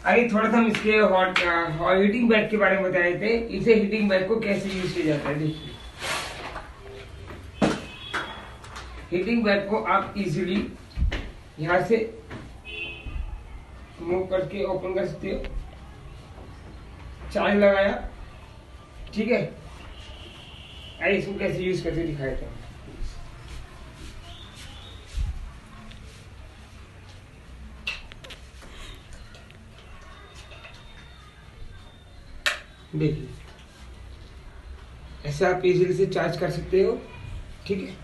आगे थोड़ा सा हम इसके हॉट हीटिंग बैग के बारे में बता रहे थे। इसे हीटिंग बैग को कैसे यूज किया जाता है, देखिए। हीटिंग बैग को आप इजीली यहाँ से मूव करके ओपन कर सकते हो। चार्ज लगाया, ठीक है। आइए इसको कैसे यूज करके दिखाया था। देखिए ऐसे आप इजीली से चार्ज कर सकते हो, ठीक है।